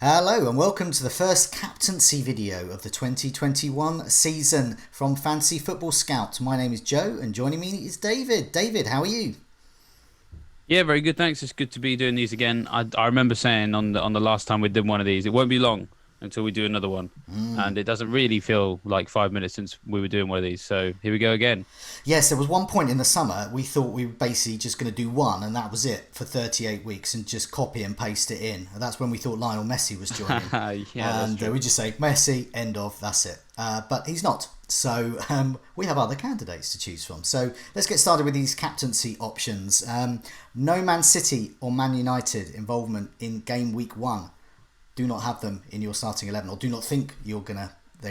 Hello and welcome to the first captaincy video of the 2021 season from Fantasy Football Scout. My name is Joe and joining me is David. David, how are you? Yeah, very good. Thanks. It's good to be doing these again. I remember saying on the last time we did one of these, it won't be long until we do another one, and it doesn't really feel like 5 minutes since we were doing one of these. So here we go again. Yes, there was one point in the summer we thought we were basically just going to do one and that was it for 38 weeks and just copy and paste it in. And that's when we thought Lionel Messi was joining. Yeah, that's And true. we just say Messi, end of, that's it. But he's not. So we have other candidates to choose from. So let's get started with these captaincy options. No Man City or Man United involvement in game week one. Do not have them in your starting 11 or do not think they're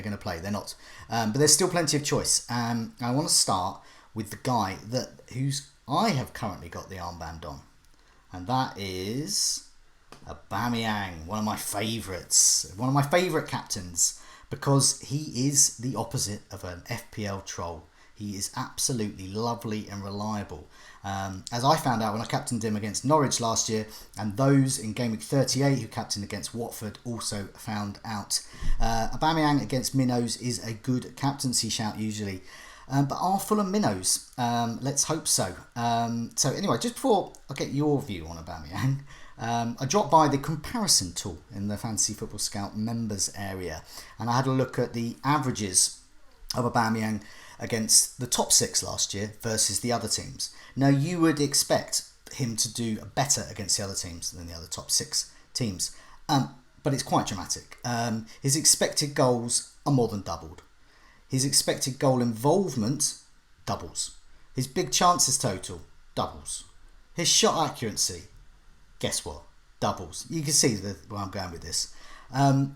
gonna play. They're not. But there's still plenty of choice. I want to start with the guy who's I have currently got the armband on, and that is Aubameyang, one of my favourites, one of my favourite captains, because he is the opposite of an FPL troll. He is absolutely lovely and reliable. As I found out when I captained him against Norwich last year, and those in game week 38 who captained against Watford also found out. Aubameyang against Minnows is a good captaincy shout usually. But are Fulham minnows? Let's hope so. So anyway, just before I get your view on Aubameyang, I dropped by the comparison tool in the Fantasy Football Scout members area, and I had a look at the averages of Aubameyang against the top six last year versus the other teams. Now you would expect him to do better against the other teams than the other top six teams, but it's quite dramatic. His expected goals are more than doubled. His expected goal involvement doubles. His big chances total doubles. His shot accuracy, guess what? Doubles. You can see where I'm going with this.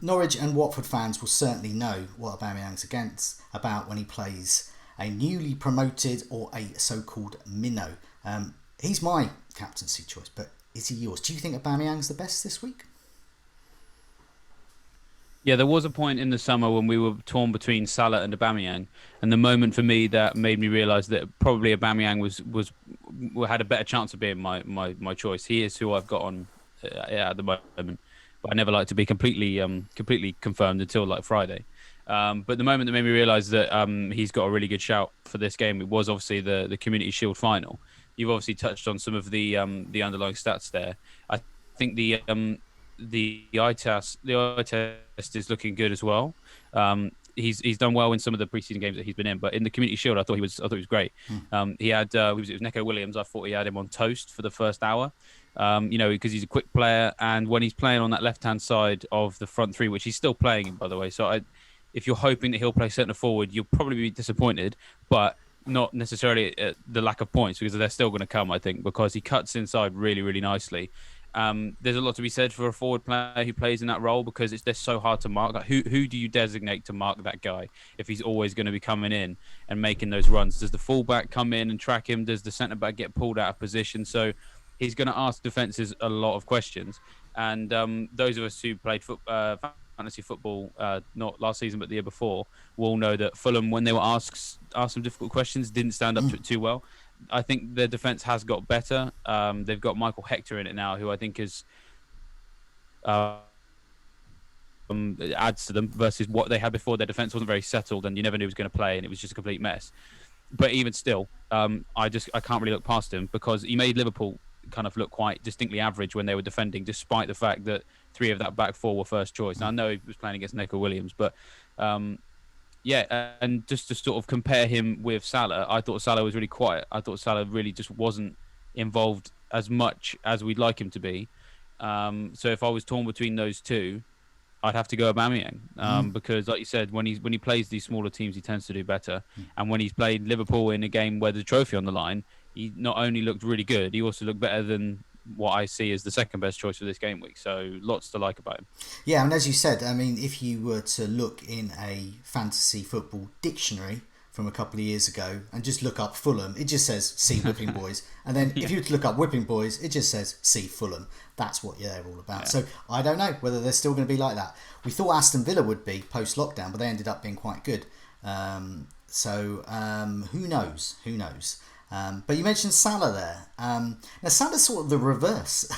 Norwich and Watford fans will certainly know what Aubameyang's about when he plays a newly promoted or a so-called minnow. He's my captaincy choice, but is he yours? Do you think Aubameyang's the best this week? Yeah, there was a point in the summer when we were torn between Salah and Aubameyang, and the moment for me that made me realise that probably Aubameyang was had a better chance of being my choice. He is who I've got on at the moment, but I never like to be completely confirmed until like Friday. But the moment that made me realise that he's got a really good shout for this game, it was obviously the Community Shield final. You've obviously touched on some of the underlying stats there. I think the eye test is looking good as well. He's done well in some of the preseason games that he's been in, but in the Community Shield, I thought he was great. He had it was Neco Williams. I thought he had him on toast for the first hour. Because he's a quick player, and when he's playing on that left hand side of the front three, which he's still playing in, by the way. So if you're hoping that he'll play centre forward, you'll probably be disappointed, but not necessarily at the lack of points, because they're still going to come, I think, because he cuts inside really, really nicely. There's a lot to be said for a forward player who plays in that role, because they're so hard to mark. Like, who do you designate to mark that guy if he's always going to be coming in and making those runs? Does the fullback come in and track him? Does the centre back get pulled out of position? So he's going to ask defenses a lot of questions. And those of us who played fantasy football, not last season but the year before, will know that Fulham, when they were asked some difficult questions, didn't stand up to it too well. I think their defense has got better. They've got Michael Hector in it now, who I think is uh, adds to them versus what they had before. Their defense wasn't very settled, and you never knew who was going to play, and it was just a complete mess. But even still, I can't really look past him, because he made Liverpool kind of look quite distinctly average when they were defending, despite the fact that three of that back four were first choice. Now, I know he was playing against Neco Williams, but yeah, and just to sort of compare him with Salah, I thought Salah was really quiet. I thought Salah really just wasn't involved as much as we'd like him to be. So if I was torn between those two, I'd have to go Aubameyang, because, like you said, when he plays these smaller teams, he tends to do better. And when he's played Liverpool in a game where there's a trophy on the line, he not only looked really good, he also looked better than what I see as the second best choice for this game week. So lots to like about him. Yeah, and as you said, I mean, if you were to look in a fantasy football dictionary from a couple of years ago and just look up Fulham, it just says see Whipping Boys. And then if Yeah, you were to look up Whipping Boys, it just says see Fulham. That's what they're all about. yeah. So I don't know whether they're still going to be like that. We thought Aston Villa would be post lockdown, but they ended up being quite good. Who knows? Who knows? But you mentioned Salah there. Now Salah's sort of the reverse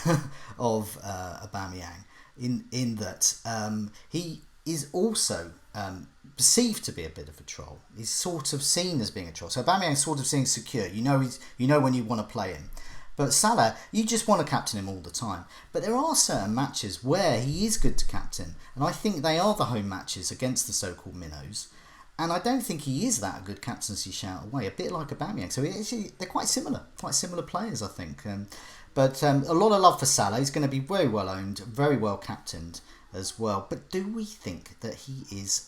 of Aubameyang. in that he is also perceived to be a bit of a troll. He's sort of seen as being a troll. So Aubameyang's sort of seen secure. You know when you want to play him. But Salah, you just want to captain him all the time. But there are certain matches where he is good to captain, and I think they are the home matches against the so-called minnows. And I don't think he is that a good captaincy shout away, a bit like Aubameyang. So actually, they're quite similar players, I think. But a lot of love for Salah. He's going to be very well owned, very well captained as well. But do we think that he is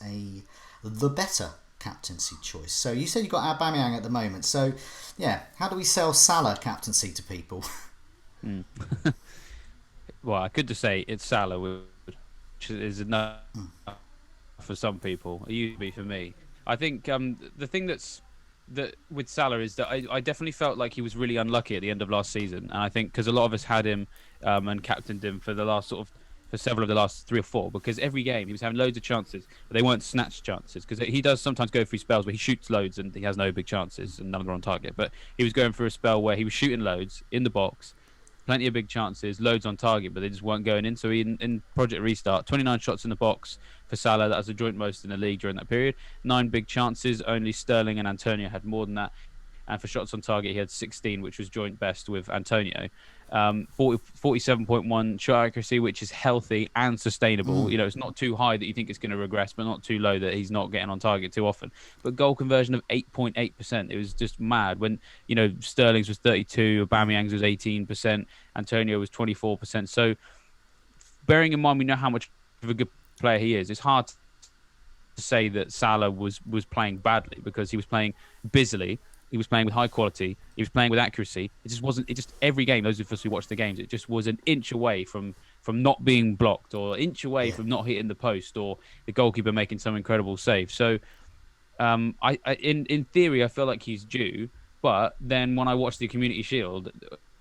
the better captaincy choice? So you said you've got Aubameyang at the moment. So yeah, how do we sell Salah captaincy to people? Well, I could just say it's Salah, which is enough for some people. It used to be for me. I think the thing that with Salah is that I definitely felt like he was really unlucky at the end of last season, and I think because a lot of us had him and captained him for the last for several of the last 3 or 4, because every game he was having loads of chances, but they weren't snatched chances, because he does sometimes go through spells where he shoots loads and he has no big chances and none of them are on target. But he was going through a spell where he was shooting loads in the box, plenty of big chances, loads on target, but they just weren't going in. So in Project Restart, 29 shots in the box for Salah. That was the joint most in the league during that period. 9 big chances. Only Sterling and Antonio had more than that. And for shots on target, he had 16, which was joint best with Antonio. 47.1 shot accuracy, which is healthy and sustainable. You know, it's not too high that you think it's going to regress, but not too low that he's not getting on target too often. But goal conversion of 8.8%. It was just mad when, you know, Sterling's was 32, Aubameyang's was 18%, Antonio was 24%. So bearing in mind we know how much of a good player he is, it's hard to say that Salah was playing badly, because he was playing busily. He was playing with high quality. He was playing with accuracy. It just wasn't. It just every game. Those of us who watched the games, it just was an inch away from not being blocked, or an inch away from not hitting the post, or the goalkeeper making some incredible save. So, in theory, I feel like he's due. But then when I watched the Community Shield,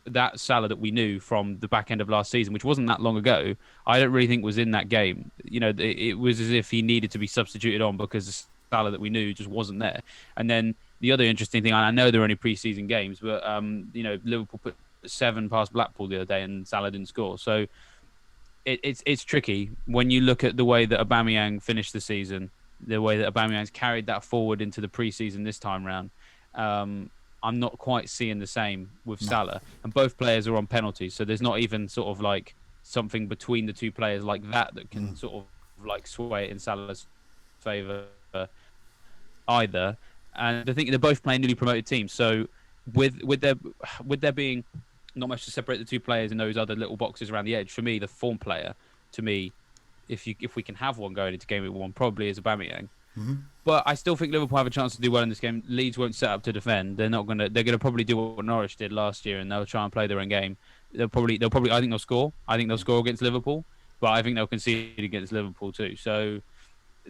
that Salah that we knew from the back end of last season, which wasn't that long ago, I don't really think was in that game. You know, it was as if he needed to be substituted on, because the Salah that we knew just wasn't there. And then the other interesting thing, and I know they're only pre-season games, but you know, Liverpool put 7 past Blackpool the other day, and Salah didn't score. So it's tricky when you look at the way that Aubameyang finished the season, the way that Aubameyang's carried that forward into the pre-season this time round. I'm not quite seeing the same with Salah, and both players are on penalties, so there's not even sort of like something between the two players like that can sort of like sway it in Salah's favour either. And I think they're both playing newly promoted teams, so with there being not much to separate the two players in those other little boxes around the edge, for me, the form player, to me, if we can have one going into game week 1, probably is Aubameyang. But I still think Liverpool have a chance to do well in this game. Leeds won't set up to defend. They're gonna probably do what Norwich did last year, and they'll try and play their own game. They'll probably I think they'll score. I think they'll score against Liverpool, but I think they'll concede against Liverpool too. So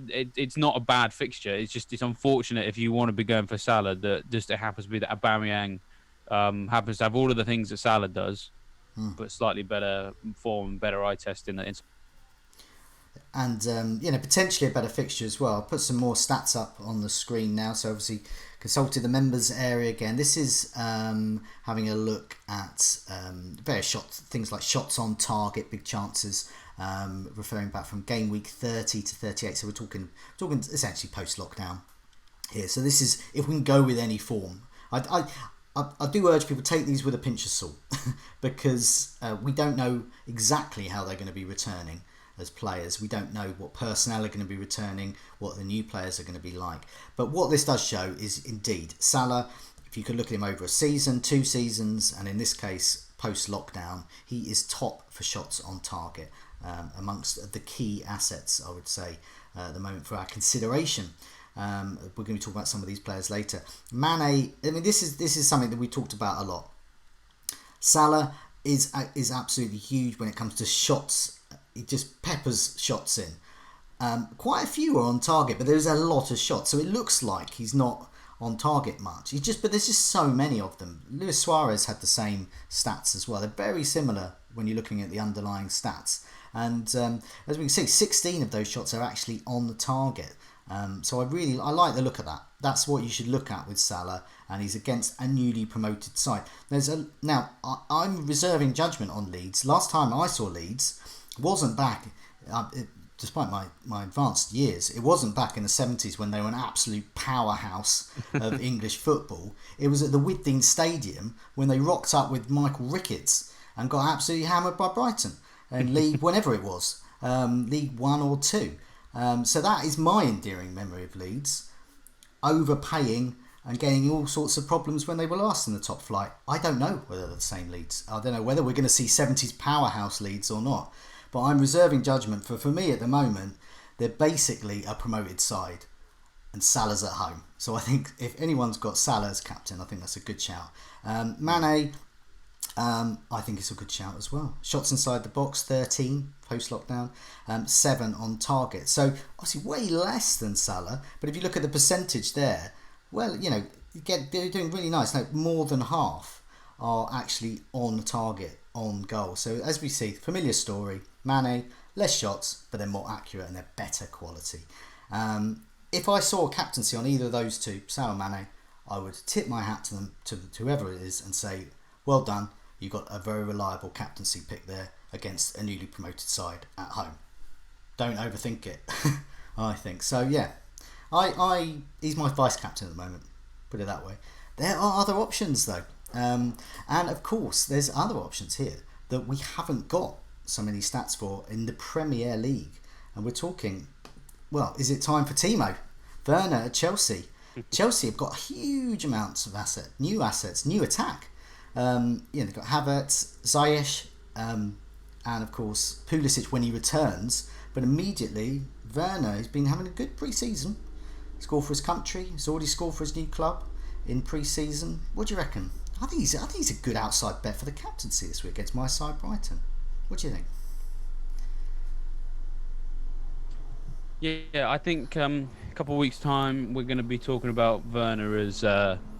it's not a bad fixture. It's unfortunate if you want to be going for Salah that just it happens to be that Aubameyang happens to have all of the things that Salah does, but slightly better form, better eye test in the. And you know, potentially a better fixture as well. I'll put some more stats up on the screen now. So obviously consulted the members area again. This is having a look at various things like shots on target, big chances, referring back from game week 30 to 38. So we're talking essentially post lockdown here. So this is if we can go with any form. I do urge people take these with a pinch of salt because we don't know exactly how they're going to be returning as players. We don't know what personnel are going to be returning, what the new players are going to be like. But what this does show is indeed Salah, if you could look at him over a season, 2 seasons, and in this case post-lockdown, he is top for shots on target amongst the key assets, I would say, at the moment for our consideration. We're going to be talking about some of these players later. Mane, I mean, this is something that we talked about a lot. Salah is absolutely huge when it comes to shots. He just peppers shots in. Quite a few are on target, but there's a lot of shots, so it looks like he's not on target much. But there's just so many of them. Luis Suarez had the same stats as well. They're very similar when you're looking at the underlying stats. And as we can see, 16 of those shots are actually on the target. So I like the look of that. That's what you should look at with Salah, and he's against a newly promoted side. Now I'm reserving judgment on Leeds. Last time I saw Leeds wasn't back. Despite my advanced years, it wasn't back in the 70s when they were an absolute powerhouse of English football. It was at the Whitdean Stadium when they rocked up with Michael Ricketts and got absolutely hammered by Brighton in League, whenever it was, League 1 or 2. So that is my endearing memory of Leeds, overpaying and getting all sorts of problems when they were last in the top flight. I don't know whether they're the same Leeds. I don't know whether we're going to see 70s powerhouse Leeds or not. But I'm reserving judgment for me at the moment. They're basically a promoted side, and Salah's at home. So I think if anyone's got Salah as captain, I think that's a good shout. Mane, I think it's a good shout as well. Shots inside the box, 13 post lockdown, 7 on target. So obviously way less than Salah. But if you look at the percentage there, well, they're doing really nice. Now, more than half are actually on target, on goal. So as we see, familiar story. Mane, less shots, but they're more accurate and they're better quality. If I saw a captaincy on either of those two, Salah or Mane, I would tip my hat to them, to whoever it is, and say, well done, you got a very reliable captaincy pick there against a newly promoted side at home. Don't overthink it, I think. So yeah, he's my vice captain at the moment, put it that way. There are other options though, and of course there's other options here that we haven't got so many stats for in the Premier League. And we're talking, well, is it time for Timo Werner at Chelsea? Chelsea have got huge amounts of new assets, new attack. They've got Havertz, Ziyech, and of course Pulisic when he returns. But immediately, Werner has been having a good pre-season. Scored for his country. He's already scored for his new club in pre-season. What do you reckon? I think he's a good outside bet for the captaincy this week against my side, Brighton. What do you think? Yeah, I think a couple of weeks' time we're going to be talking about Werner as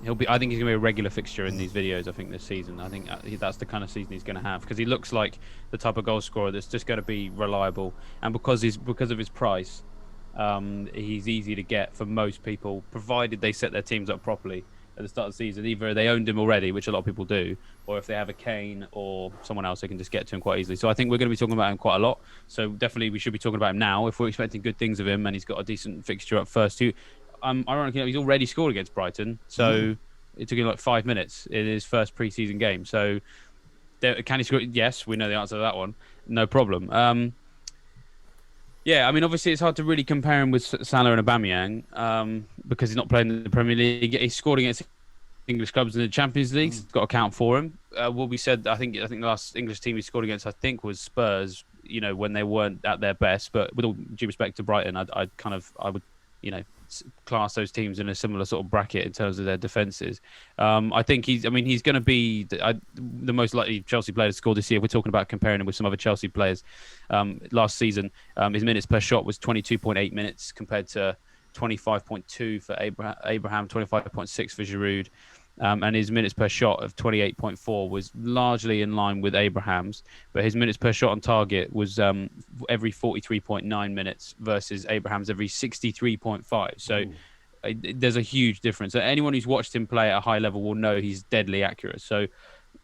he'll be. I think he's going to be a regular fixture in these videos. I think this season. I think that's the kind of season he's going to have because he looks like the type of goal scorer that's just going to be reliable, and because of his price, he's easy to get for most people, provided they set their teams up properly at the start of the season. Either they owned him already, which a lot of people do, or if they have a Kane or someone else, they can just get to him quite easily. So I think we're going to be talking about him quite a lot. So definitely we should be talking about him now if we're expecting good things of him and he's got a decent fixture up first too. Ironically, he's already scored against Brighton, so it took him like 5 minutes in his first pre-season game. So can he score? Yes, we know the answer to that one. No problem. Yeah, I mean, obviously it's hard to really compare him with Salah and Aubameyang because he's not playing in the Premier League. He scored against English clubs in the Champions League. Got to count for him. What we said, I think the last English team he scored against, I think, was Spurs. When they weren't at their best. But with all due respect to Brighton, I would, class those teams in a similar sort of bracket in terms of their defences. I think he's going to be the most likely Chelsea player to score this year. We're talking about comparing him with some other Chelsea players. Last season, his minutes per shot was 22.8 minutes compared to 25.2 for Abraham, 25.6 for Giroud. And his minutes per shot of 28.4 was largely in line with Abraham's, but his minutes per shot on target was every 43.9 minutes versus Abraham's every 63.5. So there's a huge difference. So anyone who's watched him play at a high level will know he's deadly accurate. So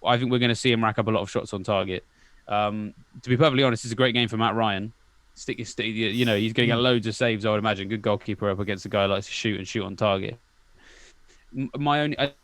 I think we're going to see him rack up a lot of shots on target. To be perfectly honest, it's a great game for Matt Ryan. He's going to get loads of saves, I would imagine. Good goalkeeper up against a guy who likes to shoot on target.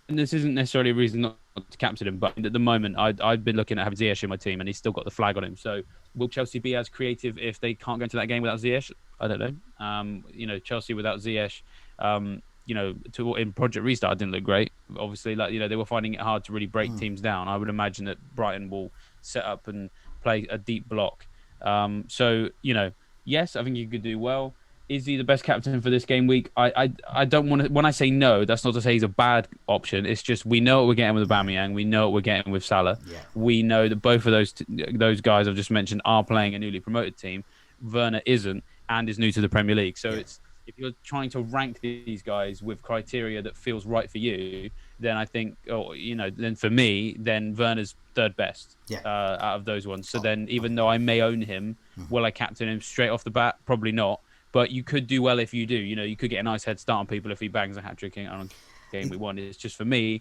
This isn't necessarily a reason not to captain him, but at the moment I've been looking at having Ziyech in my team and he's still got the flag on him. So will Chelsea be as creative if they can't go into that game without Ziyech? I don't know. Chelsea without Ziyech, in Project Restart didn't look great. Obviously, they were finding it hard to really break teams down. I would imagine that Brighton will set up and play a deep block. Yes, I think you could do well. Is he the best captain for this game week? I don't want to. When I say no, that's not to say he's a bad option. It's just we know what we're getting with Aubameyang. We know what we're getting with Salah. Yeah. We know that both of those guys I've just mentioned are playing a newly promoted team. Werner isn't and is new to the Premier League. So it's if you're trying to rank these guys with criteria that feels right for you, then I think, then for me, then Werner's third best out of those ones. So then even though I may own him, will I captain him straight off the bat? Probably not. But you could do well if you do. You could get a nice head start on people if he bangs a hat-trick on game week one. It's just, for me,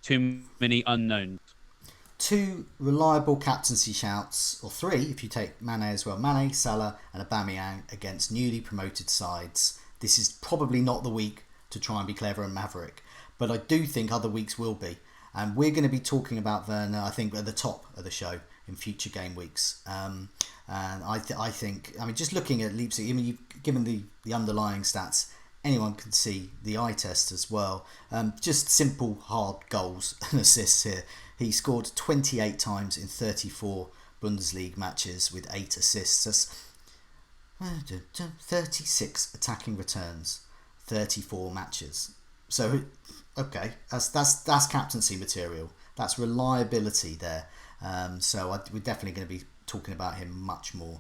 too many unknowns. two reliable captaincy shouts, or three if you take Mane as well. Mane, Salah and Aubameyang against newly promoted sides. This is probably not the week to try and be clever and maverick, but I do think other weeks will be. And we're going to be talking about Werner, I think, at the top of the show in future game weeks. And I think, just looking at Leipzig, you've given the underlying stats, anyone can see the eye test as well. Just simple, hard goals and assists here. He scored 28 times in 34 Bundesliga matches with 8 assists. That's 36 attacking returns, 34 matches. So, okay, that's captaincy material. That's reliability there. We're definitely going to be talking about him much more.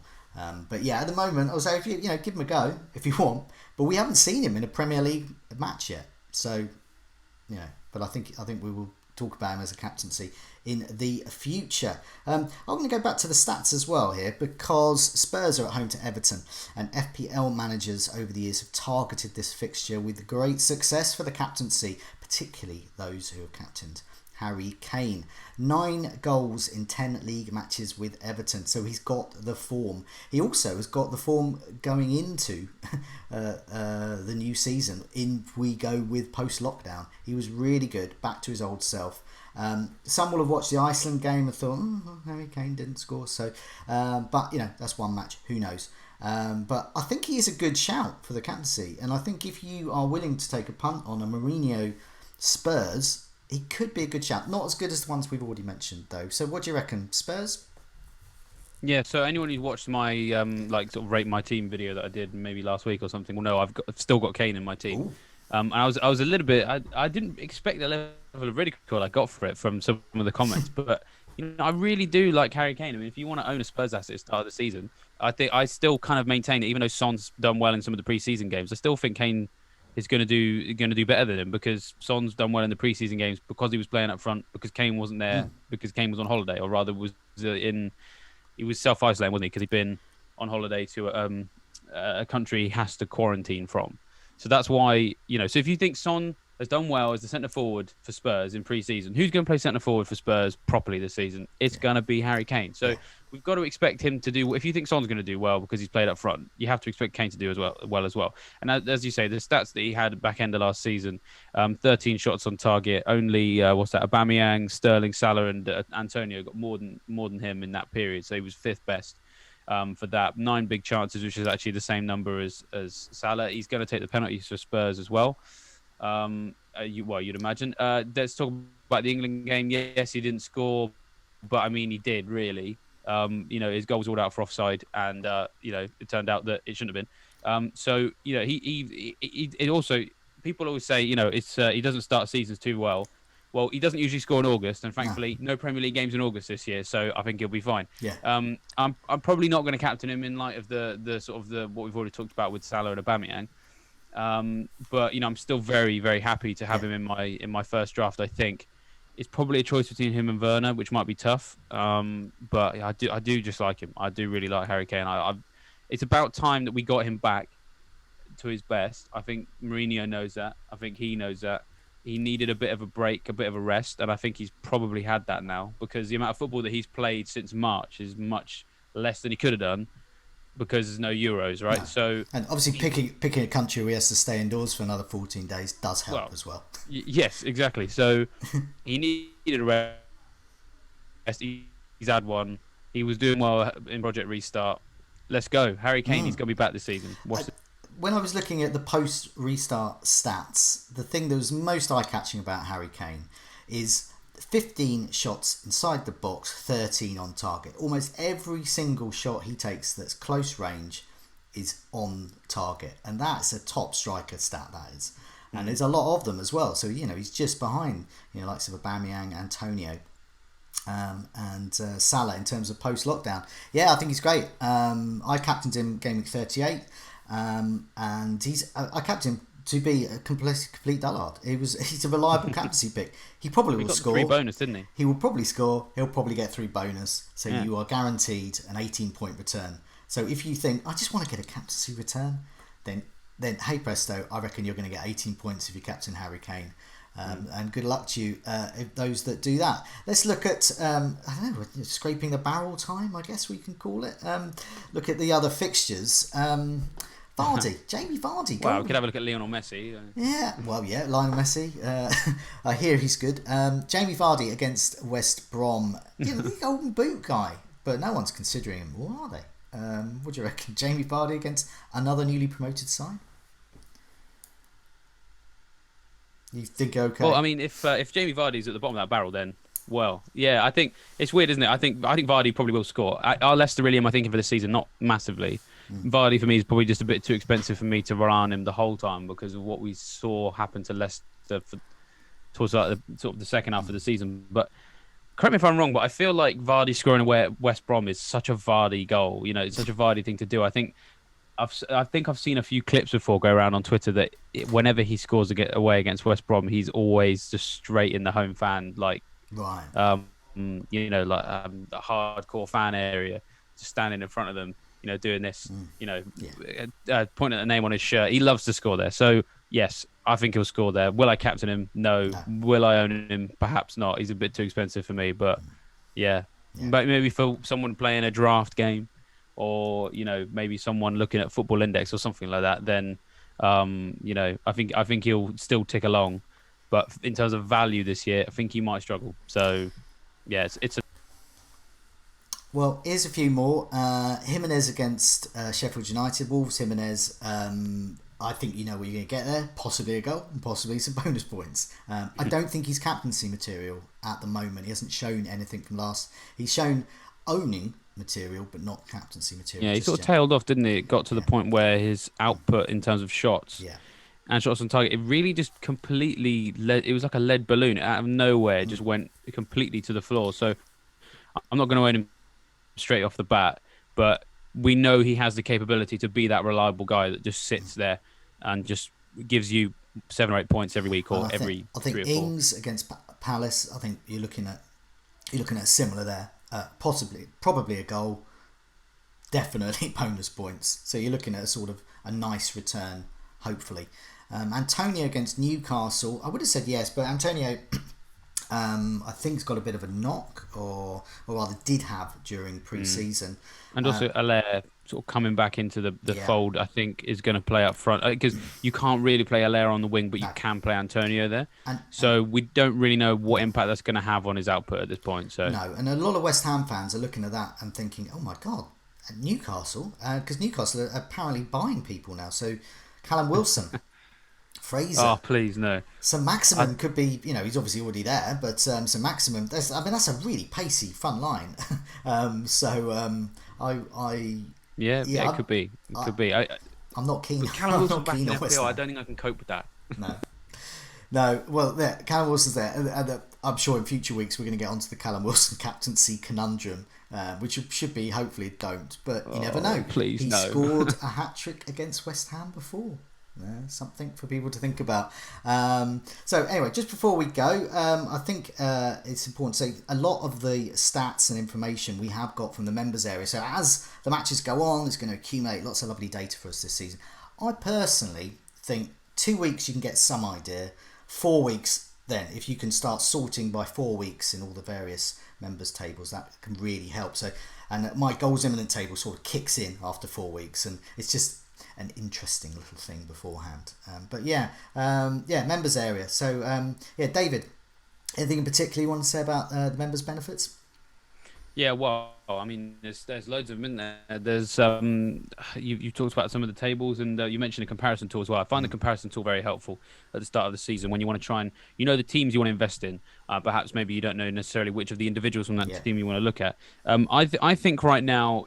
But yeah, at the moment, I would say if you give him a go if you want. But we haven't seen him in a Premier League match yet. So, but I think we will talk about him as a captaincy in the future. I'm going to go back to the stats as well here, because Spurs are at home to Everton, and FPL managers over the years have targeted this fixture with great success for the captaincy, particularly those who have captained Harry Kane. 9 goals in 10 league matches with Everton, so he's got the form. He also has got the form going into the new season. In we go with post-lockdown. He was really good, back to his old self. Some will have watched the Iceland game and thought, Harry Kane didn't score, so but that's one match, who knows. But I think he is a good shout for the captaincy, and I think if you are willing to take a punt on a Mourinho Spurs, he could be a good shout. Not as good as the ones we've already mentioned, though. So what do you reckon, Spurs? Yeah, so anyone who's watched my sort of rate my team video that I did maybe last week or something will know I've still got Kane in my team. And I was a little bit, I didn't expect the level of ridicule I got for it from some of the comments, but I really do like Harry Kane. I mean, if you want to own a Spurs asset at the start of the season, I think I still kind of maintain it, even though Son's done well in some of the preseason games. I still think Kane is going to do better than him, because Son's done well in the preseason games because he was playing up front, because Kane wasn't there, because Kane was on holiday, or rather he was self-isolating, wasn't he? Because he'd been on holiday to a country he has to quarantine from. So that's why, so if you think Son has done well as the centre forward for Spurs in pre-season, who's going to play centre forward for Spurs properly this season? It's going to be Harry Kane. So we've got to expect him to do. If you think Son's going to do well because he's played up front, you have to expect Kane to do as well. And as you say, the stats that he had back end of last season, 13 shots on target, only Aubameyang, Sterling, Salah, and Antonio got more than him in that period. So he was 5th best. For that, 9 big chances, which is actually the same number as Salah. He's going to take the penalties for Spurs as well. You'd imagine. Let's talk about the England game. Yes, he didn't score, but I mean, he did really. His goal was all out for offside, and it turned out that it shouldn't have been. He also, people always say, he doesn't start seasons too well. Well, he doesn't usually score in August, and thankfully, no Premier League games in August this year, so I think he'll be fine. Yeah. I'm probably not going to captain him in light of the sort of what we've already talked about with Salah and Aubameyang. But I'm still very, very happy to have him in my first draft. I think it's probably a choice between him and Werner, which might be tough. But I do just like him. I do really like Harry Kane. It's about time that we got him back to his best. I think Mourinho knows that. I think he knows that. He needed a bit of a break, a bit of a rest, and I think he's probably had that now, because the amount of football that he's played since March is much less than he could have done, because there's no Euros, right? No. So, and obviously picking a country where he has to stay indoors for another 14 days does help as well. Yes, exactly. So he needed a rest. He's had one. He was doing well in Project Restart. Let's go. Harry Kane, he's going to be back this season. When I was looking at the post-restart stats, the thing that was most eye-catching about Harry Kane is 15 shots inside the box, 13 on target. Almost every single shot he takes that's close range is on target. And that's a top striker stat, that is. And there's a lot of them as well. So, he's just behind, likes of Aubameyang, Antonio, and Salah in terms of post-lockdown. Yeah, I think he's great. I captained him game week 38. And I captained him to be a complete dullard. He's a reliable captaincy pick. He probably will score. 3 bonus, didn't he? He will probably score. He'll probably get 3 bonus. So you are guaranteed an 18-point return. So if you think, I just want to get a captaincy return, then hey presto, I reckon you're going to get 18 points if you captain Harry Kane. And good luck to you, those that do that. Let's look at, I don't know, scraping the barrel time, I guess we can call it. Look at the other fixtures. Vardy, Jamie Vardy. Wow, we could have a look at Lionel Messi. Yeah, well, yeah, Lionel Messi. I hear he's good. Jamie Vardy against West Brom. The Golden Boot guy, but no one's considering him. What are they? What do you reckon? Jamie Vardy against another newly promoted side? You think okay? Well, I mean, if Jamie Vardy's at the bottom of that barrel, then yeah, I think it's weird, isn't it? I think Vardy probably will score. Are Leicester really am I thinking for this season? Not massively. Vardy for me is probably just a bit too expensive for me to rely on him the whole time because of what we saw happen to Leicester towards like the second half of the season. But correct me if I'm wrong, but I feel like Vardy scoring away at West Brom is such a Vardy goal. It's such a Vardy thing to do. I think I've seen a few clips before go around on Twitter that whenever he scores away against West Brom, he's always just straight in the home fan, like right. A hardcore fan area, just standing in front of them, doing this, pointing at the name on his shirt. He loves to score there. So yes, I think he'll score there. Will I captain him? No. Will I own him? Perhaps not. He's a bit too expensive for me. But yeah. But maybe for someone playing a draft game, or maybe someone looking at Football Index or something like that, then I think he'll still tick along. But in terms of value this year, I think he might struggle. So yeah, it's Well, here's a few more. Jimenez against Sheffield United. Wolves Jimenez. I think you know what you're going to get there. Possibly a goal and possibly some bonus points. I don't think he's captaincy material at the moment. He hasn't shown anything from last. He's shown owning material, but not captaincy material. Yeah, he sort of tailed off, didn't he? It got to the point where his output in terms of shots and shots on target, it really just completely it was like a lead balloon. Out of nowhere, it just went completely to the floor. So I'm not going to own him straight off the bat, but we know he has the capability to be that reliable guy that just sits there and just gives you 7 or 8 points every week or every 3 or 4. Ings against Palace, I think you're looking at similar there. Probably a goal, definitely bonus points. So you're looking at a nice return, hopefully. Antonio against Newcastle, I would have said yes, but Antonio, I think has got a bit of a knock, or rather did have during pre-season. And also Allaire sort of coming back into the fold, I think is going to play up front, because you can't really play Allaire on the wing, but you can play Antonio there. So we don't really know what impact that's going to have on his output at this point. So no, and a lot of West Ham fans are looking at that and thinking, oh my God, Newcastle, because Newcastle are apparently buying people now. So Callum Wilson, Fraser. Oh, please, no. So Maximum could be, he's obviously already there, but so Maximum, that's a really pacey, fun line. It could be. I'm not keen. Callum Wilson back in FPL, I don't think I can cope with that. No. Well, Callum Wilson's there, and I'm sure in future weeks we're going to get onto the Callum Wilson captaincy conundrum, which should be hopefully don't, but you never know. Please, no. He scored a hat-trick against West Ham before. Something for people to think about. So anyway, just before we go, I think it's important to say a lot of the stats and information we have got from the members area. So as the matches go on, it's going to accumulate lots of lovely data for us this season. I personally think 2 weeks you can get some idea. 4 weeks then, if you can start sorting by 4 weeks in all the various members tables, that can really help. So, and my goals imminent table sort of kicks in after 4 weeks, and it's just an interesting little thing beforehand. Members area. So David, anything in particular you want to say about the members benefits? Yeah, well, I mean, there's loads of them in there. There's you talked about some of the tables, and you mentioned a comparison tool as well. I find the comparison tool very helpful at the start of the season when you want to try and the teams you want to invest in. Perhaps maybe you don't know necessarily which of the individuals from that team you want to look at. I think right now,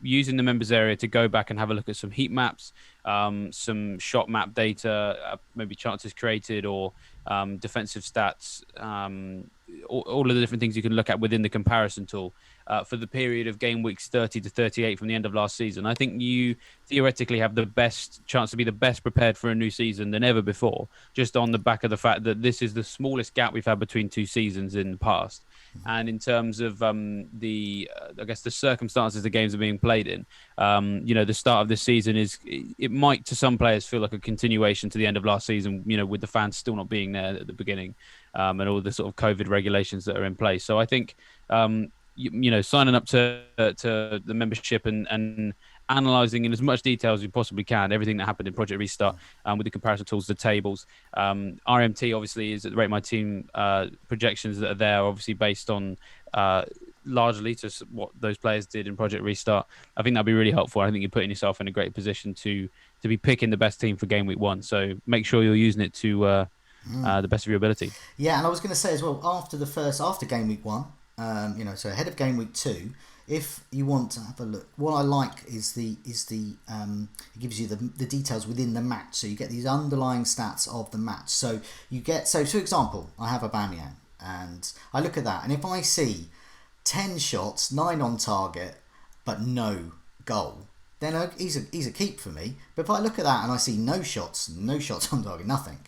using the members area to go back and have a look at some heat maps, some shot map data, maybe chances created or defensive stats. All of the different things you can look at within the comparison tool for the period of game weeks 30 to 38 from the end of last season. I think you theoretically have the best chance to be the best prepared for a new season than ever before, just on the back of the fact that this is the smallest gap we've had between two seasons in the past. and in terms of the I guess the circumstances the games are being played in. The start of this season it might to some players feel like a continuation to the end of last season. With the fans still not being there at the beginning, and all the sort of COVID regulations that are in place. So I think signing up to the membership and analysing in as much detail as you possibly can everything that happened in Project Restart, with the comparison tools, the tables. RMT obviously is at the Rate My Team projections that are there, obviously based on largely to what those players did in Project Restart. I think that'd be really helpful. I think you're putting yourself in a great position to be picking the best team for game week 1. So make sure you're using it to the best of your ability. Yeah, and I was going to say as well, after game week 1, so ahead of game week 2, if you want to have a look, what I like is it gives you the details within the match, so you get these underlying stats of the match. So for example, I have Aubameyang, and I look at that, and if I see 10 shots, 9 on target, but no goal, then he's a keep for me. But if I look at that and I see no shots on target, nothing,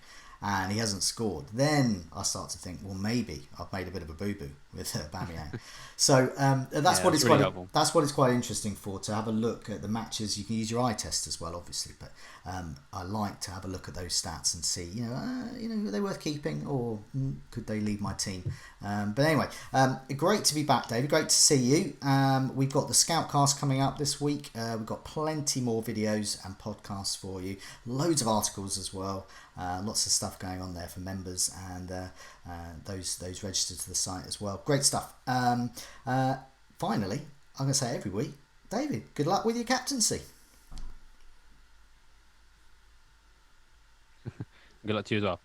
and he hasn't scored, then I start to think, well, maybe I've made a bit of a boo-boo with Aubameyang. So that's what it's quite interesting for, to have a look at the matches. You can use your eye test as well, obviously, but I like to have a look at those stats and see, are they worth keeping, or could they leave my team? But anyway, great to be back, David. Great to see you. We've got the Scoutcast coming up this week. We've got plenty more videos and podcasts for you. Loads of articles as well. Lots of stuff going on there for members and those registered to the site as well. Great stuff. Finally, I'm going to say every week, David, good luck with your captaincy. Good luck to you as well.